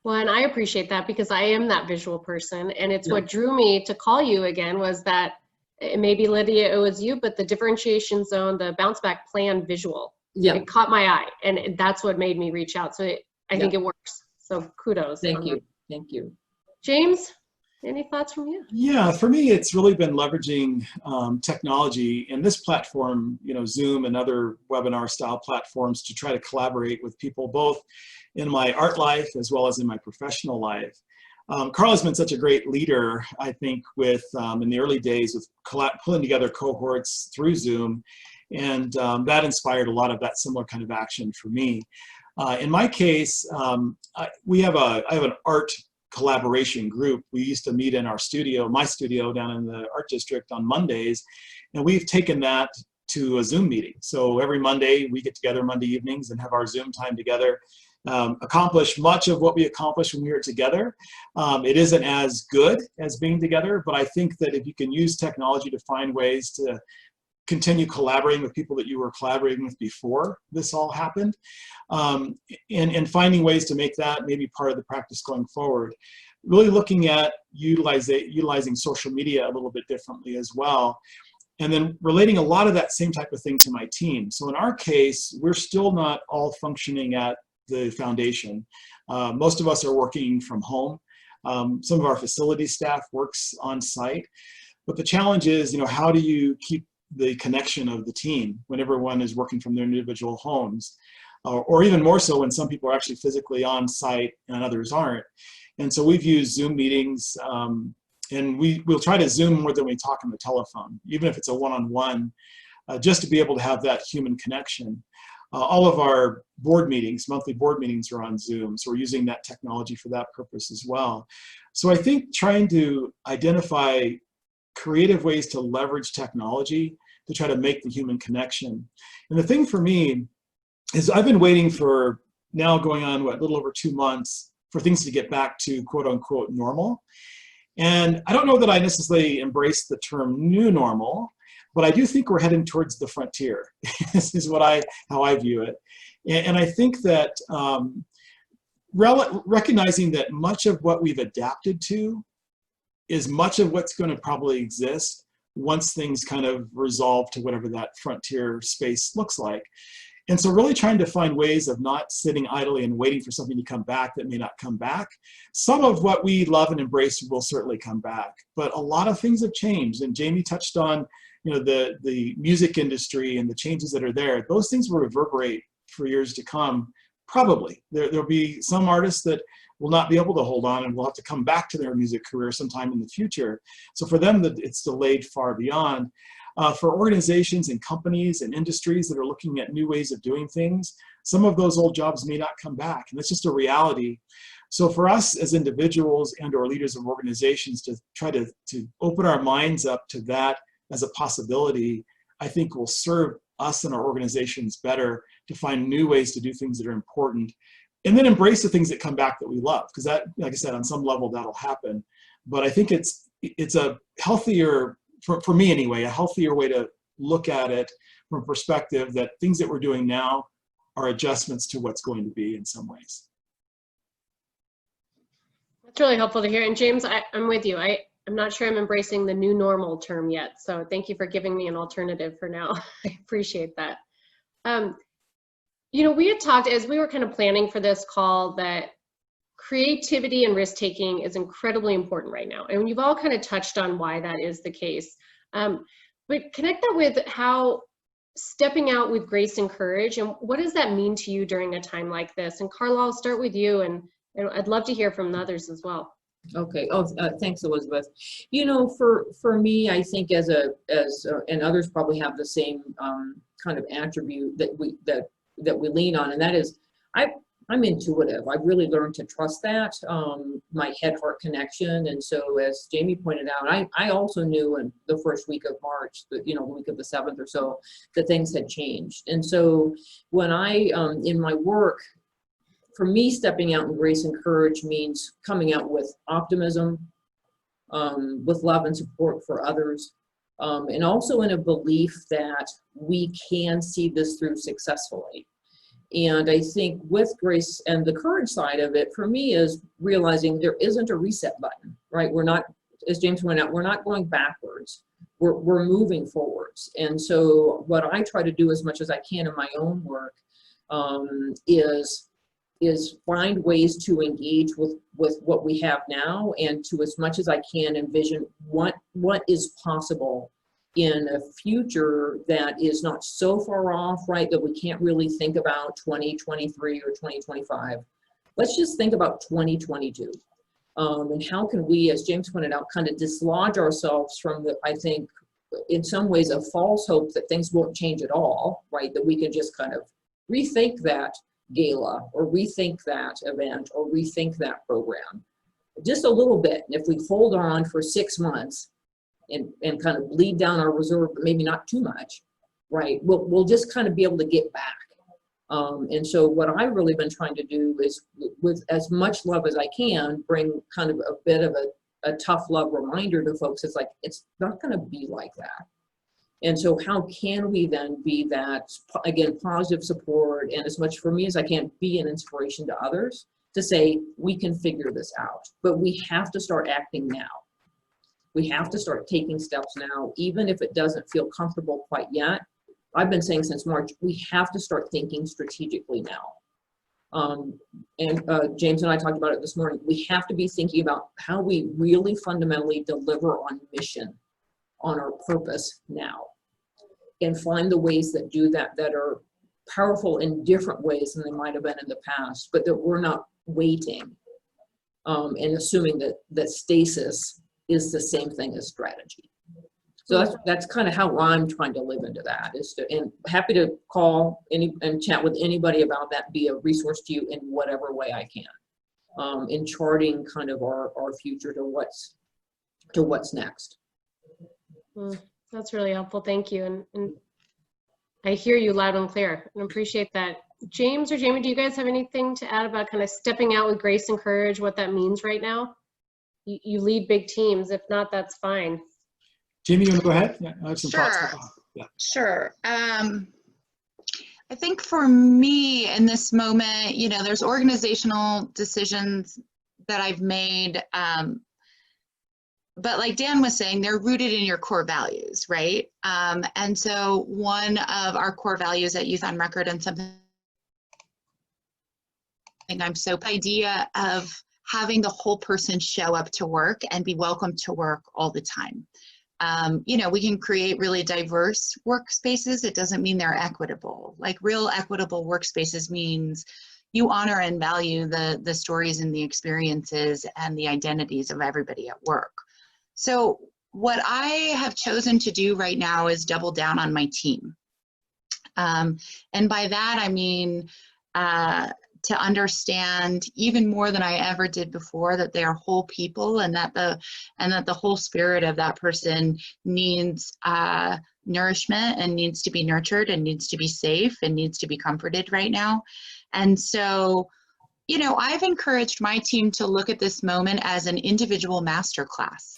Well, and I appreciate that because I am that visual person, and it's what drew me to call you again was that maybe Lydia, it was you, but the differentiation zone, the bounce back plan visual, it caught my eye, and that's what made me reach out. So I think it works. So kudos. Thank you. Thank you. James, any thoughts from you? Yeah, for me, it's really been leveraging technology and this platform, you know, Zoom and other webinar style platforms to try to collaborate with people both in my art life as well as in my professional life. Carla's been such a great leader, I think, with in the early days with pulling together cohorts through Zoom, and that inspired a lot of that similar kind of action for me. In my case, I have an art collaboration group. We used to meet in our studio, my studio down in the art district on Mondays, and we've taken that to a Zoom meeting. So every Monday we get together Monday evenings and have our Zoom time together. Accomplish much of what we accomplished when we were together. It isn't as good as being together, but I think that if you can use technology to find ways to continue collaborating with people that you were collaborating with before this all happened, and finding ways to make that maybe part of the practice going forward. Really looking at utilizing social media a little bit differently as well, and then relating a lot of that same type of thing to my team. So in our case, we're still not all functioning at the foundation. Most of us are working from home. Some of our facility staff works on site, but the challenge is, you know, how do you keep the connection of the team when everyone is working from their individual homes, or even more so when some people are actually physically on site and others aren't. And so we've used Zoom meetings, and we'll try to Zoom more than we talk on the telephone, even if it's a one-on-one. just to be able to have that human connection. All of our board meetings, monthly board meetings, are on Zoom, so we're using that technology for that purpose as well. So I think trying to identify creative ways to leverage technology to try to make the human connection. And the thing for me is I've been waiting for now going on, what, a little over 2 months for things to get back to quote unquote normal. And I don't know that I necessarily embrace the term new normal, but I do think we're heading towards the frontier. This is how I view it. And I think that recognizing that much of what we've adapted to is much of what's going to probably exist once things kind of resolve to whatever that frontier space looks like. And so really trying to find ways of not sitting idly and waiting for something to come back that may not come back. Some of what we love and embrace will certainly come back, but a lot of things have changed. And Jamie touched on, you know, the music industry and the changes that are there. Those things will reverberate for years to come. Probably there'll be some artists that will not be able to hold on and will have to come back to their music career sometime in the future. So for them, it's delayed far beyond. For organizations and companies and industries that are looking at new ways of doing things, some of those old jobs may not come back, and that's just a reality. So for us as individuals and or leaders of organizations to try to open our minds up to that as a possibility, I think will serve us and our organizations better to find new ways to do things that are important, and then embrace the things that come back that we love, because that, like I said, on some level that'll happen. But I think it's a healthier, for me anyway, a healthier way to look at it from a perspective that things that we're doing now are adjustments to what's going to be in some ways. That's really helpful to hear. And James, I'm with you. I'm not sure I'm embracing the new normal term yet. So thank you for giving me an alternative for now. I appreciate that. You know, we had talked as we were kind of planning for this call that creativity and risk-taking is incredibly important right now. And you've all kind of touched on why that is the case. But connect that with how stepping out with grace and courage, and what does that mean to you during a time like this? And Carla, I'll start with you, and I'd love to hear from the others as well. Okay. Oh, thanks, Elizabeth. You know, for me, I think and others probably have the same kind of attribute that we lean on, and that is, I'm intuitive. I've really learned to trust that, my head-heart connection. And so as Jamie pointed out, I also knew in the first week of March, the week of the 7th or so, that things had changed. And so when I, in my work, for me, stepping out in grace and courage means coming out with optimism, with love and support for others, and also in a belief that we can see this through successfully. And I think with grace and the courage side of it, for me, is realizing there isn't a reset button, right? We're not, as James pointed out, we're not going backwards. We're moving forwards. And so what I try to do as much as I can in my own work is find ways to engage with what we have now, and to, as much as I can, envision what is possible in a future that is not so far off, right, that we can't really think about 2023 or 2025. Let's just think about 2022. And how can we, as James pointed out, kind of dislodge ourselves from the, I think, in some ways, a false hope that things won't change at all, right, that we can just kind of rethink that gala or rethink that event or rethink that program just a little bit. And if we hold on for 6 months and kind of bleed down our reserve, but maybe not too much, right, we'll just kind of be able to get back. And so what I've really been trying to do is, with as much love as I can, bring kind of a bit of a tough love reminder to folks. It's like, it's not going to be like that. And so how can we then be that, again, positive support, and as much for me as I can, be an inspiration to others to say, we can figure this out, but we have to start acting now. We have to start taking steps now, even if it doesn't feel comfortable quite yet. I've been saying since March, we have to start thinking strategically now. James and I talked about it this morning. We have to be thinking about how we really fundamentally deliver on mission, on our purpose now, and find the ways that do that, that are powerful in different ways than they might have been in the past, but that we're not waiting and assuming that stasis is the same thing as strategy. So that's kind of how I'm trying to live into that, and happy to call and chat with anybody about that, be a resource to you in whatever way I can, in charting kind of our future to what's next. That's really helpful. Thank you. And I hear you loud and clear and appreciate that. James or Jamie, do you guys have anything to add about kind of stepping out with grace and courage, what that means right now? You lead big teams. If not, that's fine. Jamie, you want to go ahead? Yeah, I have some Sure. thoughts. Yeah. Sure. I think for me in this moment, you know, there's organizational decisions that I've made, but like Dan was saying, they're rooted in your core values, right? And so one of our core values at Youth on Record, and something I'm so idea of having the whole person show up to work and be welcome to work all the time. You know, we can create really diverse workspaces. It doesn't mean they're equitable. Like real equitable workspaces means you honor and value the stories and the experiences and the identities of everybody at work. So what I have chosen to do right now is double down on my team. And by that, I mean, to understand even more than I ever did before that they are whole people, and that the whole spirit of that person needs nourishment and needs to be nurtured and needs to be safe and needs to be comforted right now. And so, you know, I've encouraged my team to look at this moment as an individual masterclass.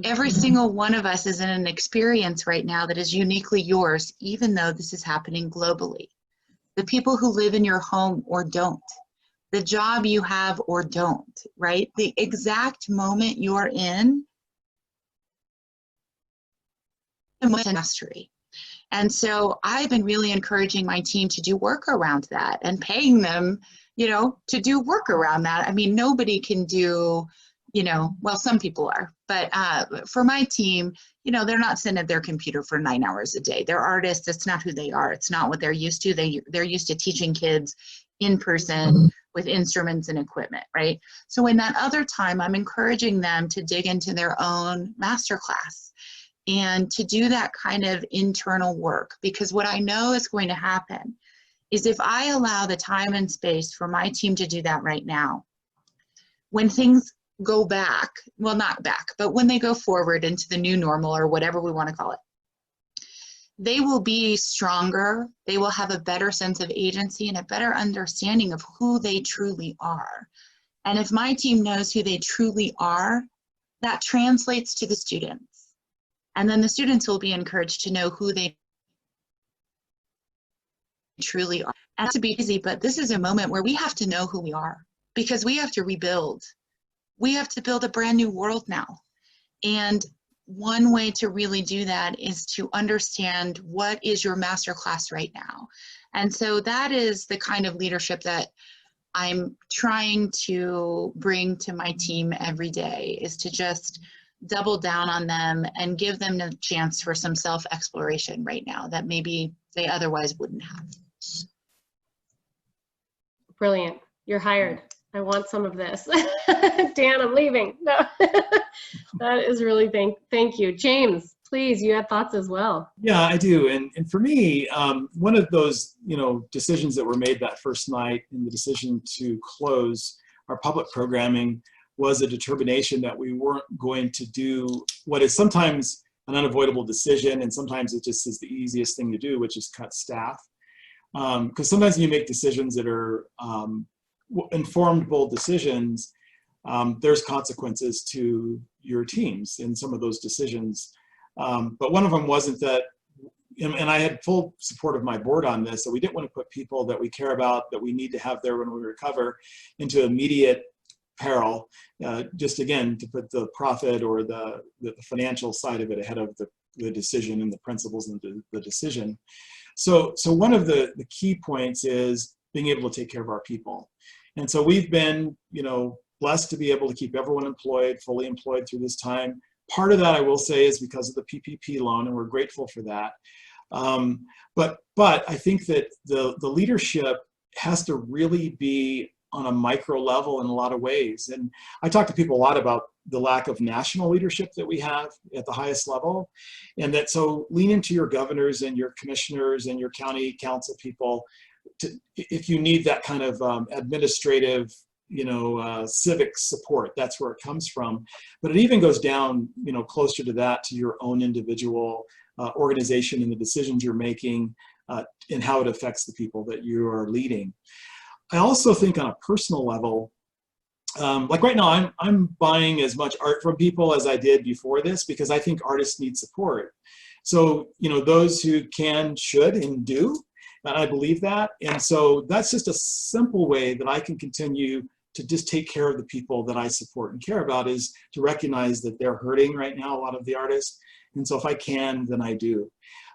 Every single one of us is in an experience right now that is uniquely yours, even though this is happening globally. The people who live in your home or don't, the job you have or don't, right? The exact moment you're in, mastery. And so I've been really encouraging my team to do work around that and paying them, you know, to do work around that. I mean, nobody can do, you know, well, some people are, but for my team, you know, they're not sitting at their computer for 9 hours a day. They're artists. It's not who they are. It's not what they're used to. They're used to teaching kids in person with instruments and equipment, right? So in that other time, I'm encouraging them to dig into their own masterclass and to do that kind of internal work, because what I know is going to happen is if I allow the time and space for my team to do that right now, when things go back, well, not back, but when they go forward into the new normal or whatever we want to call it, they will be stronger. They will have a better sense of agency and a better understanding of who they truly are. And if my team knows who they truly are, that translates to the students. And then the students will be encouraged to know who they truly are. And not to be easy, but this is a moment where we have to know who we are, because we have to rebuild. We have to build a brand new world now. And one way to really do that is to understand what is your masterclass right now. And so that is the kind of leadership that I'm trying to bring to my team every day, is to just double down on them and give them a chance for some self-exploration right now that maybe they otherwise wouldn't have. Brilliant. You're hired. I want some of this. Dan, I'm leaving. No. That is really, thank you. James, please, you had thoughts as well. Yeah, I do. And for me, one of those, you know, decisions that were made that first night in the decision to close our public programming was a determination that we weren't going to do what is sometimes an unavoidable decision, and sometimes it just is the easiest thing to do, which is cut staff. Because sometimes you make decisions that are informed, bold decisions, there's consequences to your teams in some of those decisions. But one of them wasn't that, and I had full support of my board on this, so we didn't want to put people that we care about, that we need to have there when we recover, into immediate peril, just again, to put the profit or the financial side of it ahead of the decision and the principles and the decision. So one of the key points is being able to take care of our people. And so we've been, you know, blessed to be able to keep everyone employed, fully employed through this time. Part of that, I will say, is because of the PPP loan, and we're grateful for that. But I think that the leadership has to really be on a micro level in a lot of ways. And I talk to people a lot about the lack of national leadership that we have at the highest level. And that, so lean into your governors and your commissioners and your county council people if you need that kind of administrative, civic support. That's where it comes from. But it even goes down, closer to that, to your own individual organization and the decisions you're making and how it affects the people that you are leading. I also think on a personal level, like right now, I'm buying as much art from people as I did before this because I think artists need support. So, those who can, should, and do, and I believe that. And so that's just a simple way that I can continue to just take care of the people that I support and care about, is to recognize that they're hurting right now, a lot of the artists. And so if I can, then I do.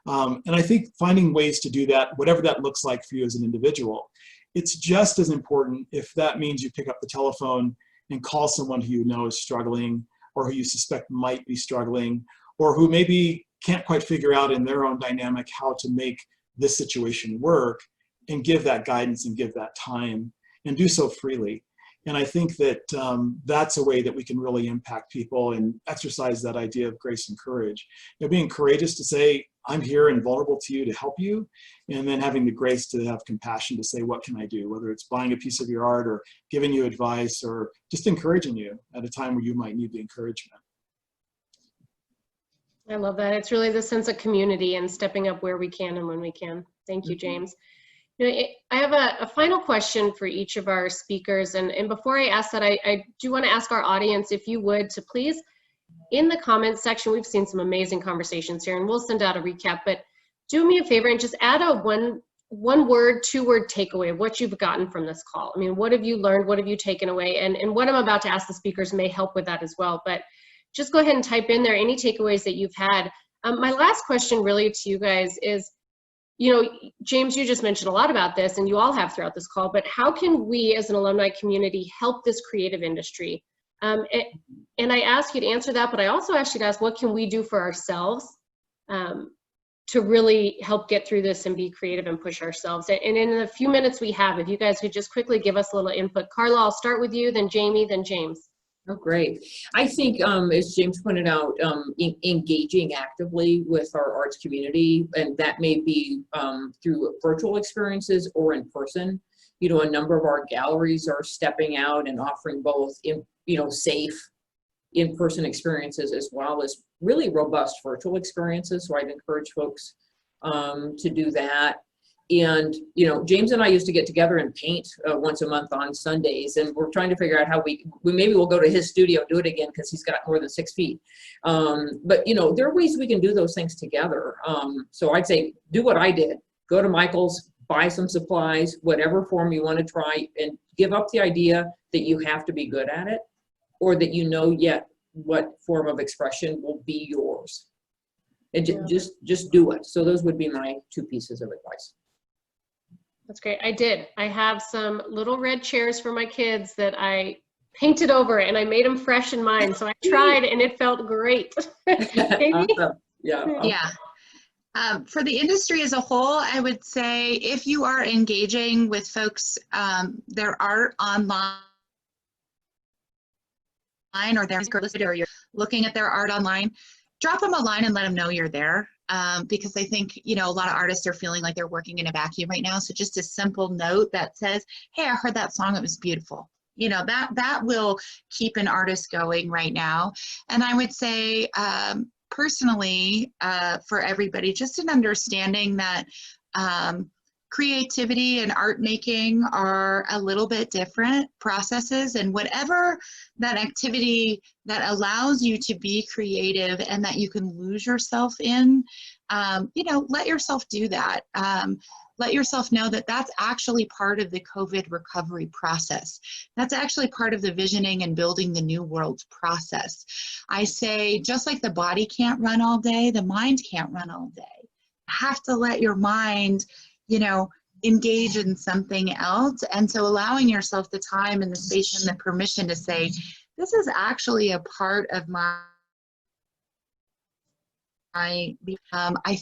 And I think finding ways to do that, whatever that looks like for you as an individual, it's just as important if that means you pick up the telephone and call someone who you know is struggling, or who you suspect might be struggling, or who maybe can't quite figure out in their own dynamic how to make this situation work, and give that guidance and give that time, and do so freely. And I think that that's a way that we can really impact people and exercise that idea of grace and courage. Being courageous to say, I'm here and vulnerable to you to help you, and then having the grace to have compassion to say, what can I do? Whether it's buying a piece of your art, or giving you advice, or just encouraging you at a time where you might need the encouragement. I love that. It's really the sense of community and stepping up where we can and when we can. Thank you, James. I have a final question for each of our speakers. And before I ask that, I do want to ask our audience, if you would, to please, in the comments section, we've seen some amazing conversations here, and we'll send out a recap, but do me a favor and just add a one word, 2-word takeaway of what you've gotten from this call. I mean, what have you learned? What have you taken away? And what I'm about to ask the speakers may help with that as well. But just go ahead and type in there any takeaways that you've had. My last question really to you guys is, James, you just mentioned a lot about this, and you all have throughout this call, but how can we as an alumni community help this creative industry? And I ask you to answer that, but I also ask you to ask, what can we do for ourselves to really help get through this and be creative and push ourselves? And in the few minutes we have, if you guys could just quickly give us a little input. Carla, I'll start with you, then Jamie, then James. Oh, great. I think, as James pointed out, engaging actively with our arts community, and that may be through virtual experiences or in person. A number of our galleries are stepping out and offering both, safe in-person experiences as well as really robust virtual experiences. So I'd encourage folks to do that. And, James and I used to get together and paint once a month on Sundays, and we're trying to figure out how we maybe we'll go to his studio and do it again, because he's got more than 6 feet. But, there are ways we can do those things together. So I'd say do what I did. Go to Michael's, buy some supplies, whatever form you want to try, and give up the idea that you have to be good at it, or that yet what form of expression will be yours. And just do it. So those would be my 2 pieces of advice. That's great. I have some little red chairs for my kids that I painted over, and I made them fresh in mine. So I tried, and it felt great. Awesome. Yeah. Yeah. For the industry as a whole, I would say if you are engaging with folks, their art online, or they're listed, or you're looking at their art online, drop them a line and let them know you're there. Because I think, a lot of artists are feeling like they're working in a vacuum right now. So just a simple note that says, hey, I heard that song, it was beautiful. That will keep an artist going right now. And I would say, personally, for everybody, just an understanding that creativity and art making are a little bit different processes, and whatever that activity that allows you to be creative and that you can lose yourself in, let yourself do that. Let yourself know that that's actually part of the COVID recovery process. That's actually part of the visioning and building the new world's process. I say, just like the body can't run all day, the mind can't run all day. You have to let your mind, engage in something else. And so allowing yourself the time and the space and the permission to say, this is actually a part of my I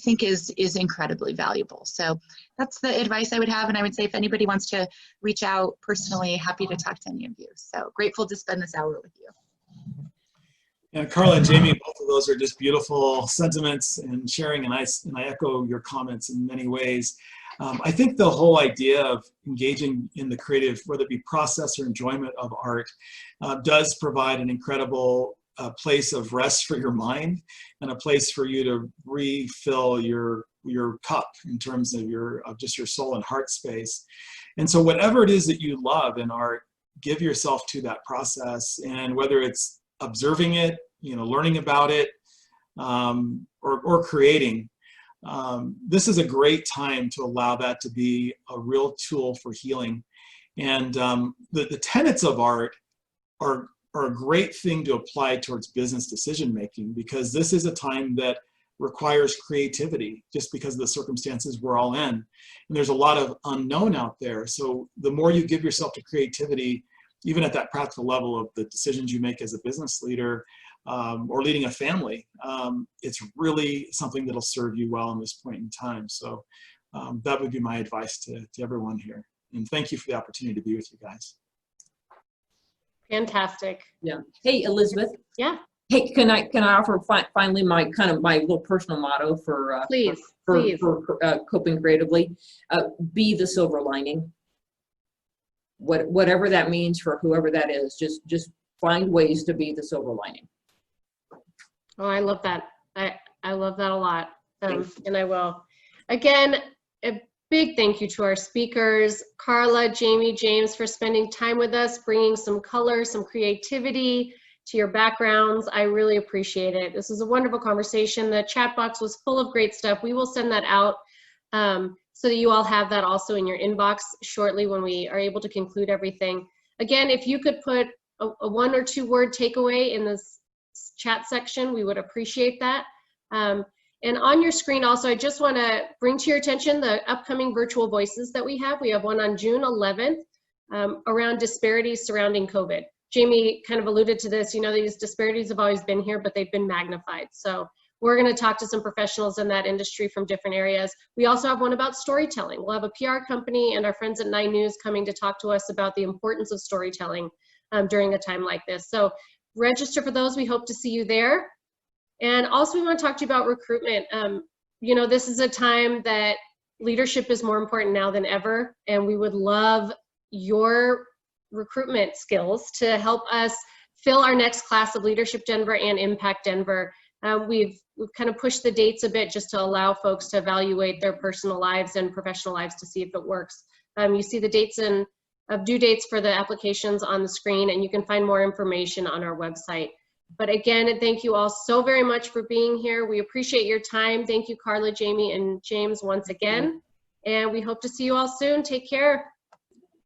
think is incredibly valuable. So that's the advice I would have. And I would say if anybody wants to reach out personally, happy to talk to any of you. So grateful to spend this hour with you. And Carla and Jamie, both of those are just beautiful sentiments and sharing, and I echo your comments in many ways. I think the whole idea of engaging in the creative, whether it be process or enjoyment of art, does provide an incredible place of rest for your mind and a place for you to refill your cup in terms of just your soul and heart space. And so whatever it is that you love in art, give yourself to that process, and whether it's observing it, learning about it, or creating. This is a great time to allow that to be a real tool for healing. And the tenets of art are a great thing to apply towards business decision making, because this is a time that requires creativity just because of the circumstances we're all in. And there's a lot of unknown out there. So the more you give yourself to creativity, even at that practical level of the decisions you make as a business leader, or leading a family, it's really something that'll serve you well in this point in time. So that would be my advice to everyone here. And thank you for the opportunity to be with you guys. Fantastic. Yeah. Hey, Elizabeth. Yeah. Hey, can I offer finally my little personal motto for Please. coping creatively? Be the silver lining. Whatever that means for whoever that is, just find ways to be the silver lining. Oh, I love that. I love that a lot. And I will. Again, a big thank you to our speakers, Carla, Jamie, James, for spending time with us, bringing some color, some creativity to your backgrounds. I really appreciate it. This was a wonderful conversation. The chat box was full of great stuff. We will send that out so that you all have that also in your inbox shortly when we are able to conclude everything. Again, if you could put a 1 or 2 word takeaway in this chat section, we would appreciate that. And on your screen also, I just want to bring to your attention the upcoming virtual voices that we have. We have one on June 11th around disparities surrounding COVID. Jamie kind of alluded to this, these disparities have always been here, but they've been magnified. So we're going to talk to some professionals in that industry from different areas. We also have one about storytelling. We'll have a PR company and our friends at 9 News coming to talk to us about the importance of storytelling during a time like this. So register for those. We hope to see you there. And also we want to talk to you about recruitment. This is a time that leadership is more important now than ever, and we would love your recruitment skills to help us fill our next class of Leadership Denver and Impact Denver. We've kind of pushed the dates a bit just to allow folks to evaluate their personal lives and professional lives to see if it works. You see the dates of due dates for the applications on the screen, and you can find more information on our website. But again, thank you all so very much for being here. We appreciate your time. Thank you, Carla, Jamie, and James once again. And we hope to see you all soon. Take care.